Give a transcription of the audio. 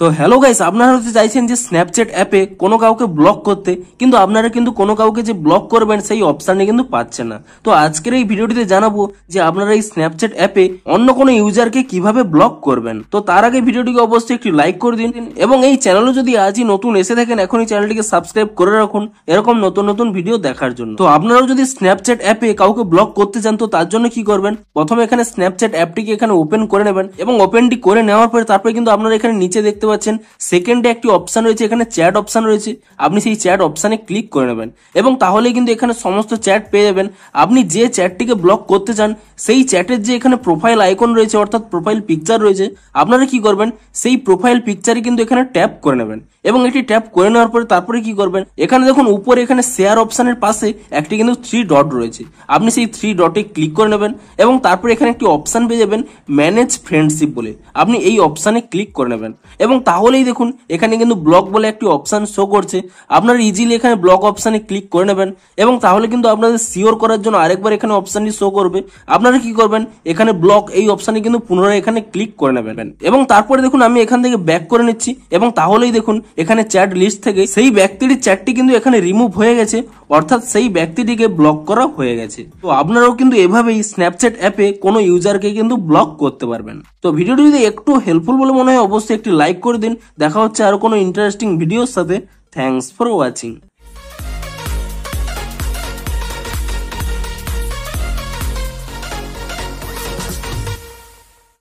তো hello guys, আপনারা হতে চাইছেন যে স্ন্যাপচ্যাট অ্যাপে কোনো কাউকে ব্লক করতে, কিন্তু আপনারা কিন্তু কোনো কাউকে যে ব্লক করবেন সেই অপশানটি কিন্তু পাচ্ছেন না। তো আজকের এই ভিডিওটিতে জানাবো যে আপনারা এই স্ন্যাপচ্যাট অ্যাপে অন্য কোনো ইউজারকে কিভাবে ব্লক করবেন। তো তার আগে ভিডিওটিকে অবশ্যই একটি লাইক করে দিন এবং এই চ্যানেলে যদি আজই নতুন এসে থাকেন এখনই চ্যানেলটিকে সাবস্ক্রাইব করে রাখুন এরকম নতুন নতুন ভিডিও দেখার জন্য। তো আপনারাও যদি স্ন্যাপচ্যাট অ্যাপে কাউকে ব্লক করতে চান তো তার জন্য কি করবেন, প্রথমে এখানে স্ন্যাপচ্যাট অ্যাপটিকে এখানে ওপেন করে নেবেন এবং ওপেনটি করে নেওয়ার পরে তারপরে কিন্তু আপনারা এখানে নিচে দেখতে পাচ্ছেন সেকেন্ডে একটি অপশন রয়েছে, এখানে চ্যাট অপশন রয়েছে। আপনি সেই চ্যাট অপশনে ক্লিক করে নেবেন এবং তাহলে কিন্তু এখানে সমস্ত চ্যাট পেয়ে যাবেন। আপনি যে চ্যাটটিকে ব্লক করতে চান সেই চ্যাটের যে এখানে প্রোফাইল আইকন রয়েছে অর্থাৎ প্রোফাইল পিকচার রয়েছে, আপনারা কি করবেন সেই প্রোফাইল পিকচারে কিন্তু এখানে ট্যাপ করে নেবেন এবং এটি ট্যাপ করে নেওয়ার পরে তারপরে কি করবেন, এখানে দেখুন উপরে এখানে শেয়ার অপশনের পাশে একটি কিন্তু 3 ডট রয়েছে। আপনি সেই 3 ডটে ক্লিক করে নেবেন এবং তারপরে এখানে একটি অপশন পেয়ে যাবেন ম্যানেজ ফ্রেন্ডশিপ বলে। আপনি এই অপশনে ক্লিক করে নেবেন এবং তাহলেই দেখুন এখানে কিন্তু ব্লক বলে একটি অপশন শো করছে। আপনারা ইজিলি এখানে ব্লক অপশনে ক্লিক করে নেবেন এবং তাহলে কিন্তু আপনাদের সিওর করার জন্য আরেকবার এখানে অপশনটি শো করবে। আপনারা কি করবেন, এখানে ব্লক এই অপশনে কিন্তু পুনরায় এখানে ক্লিক করে নেবেন এবং তারপরে দেখুন আমি এখান থেকে ব্যাক করে নিচ্ছি এবং তাহলেই দেখুন এখানে চ্যাট লিস্ট থেকে সেই ব্যক্তিটির চ্যাটটি কিন্তু এখানে রিমুভ হয়ে গেছে, অর্থাৎ সেই ব্যক্তিটিকে ব্লক করা হয়ে গেছে। তো আপনারাও কিন্তু এভাবেই স্ন্যাপচ্যাট অ্যাপে কোনো ইউজারকে কিন্তু ব্লক করতে পারবেন। তো ভিডিওটি যদি একটু হেল্পফুল বলে মনে হয় অবশ্যই একটি লাইক করে দিন। দেখা হচ্ছে আরো কোনো ইন্টারেস্টিং ভিডিওর সাথে। Thanks for watching.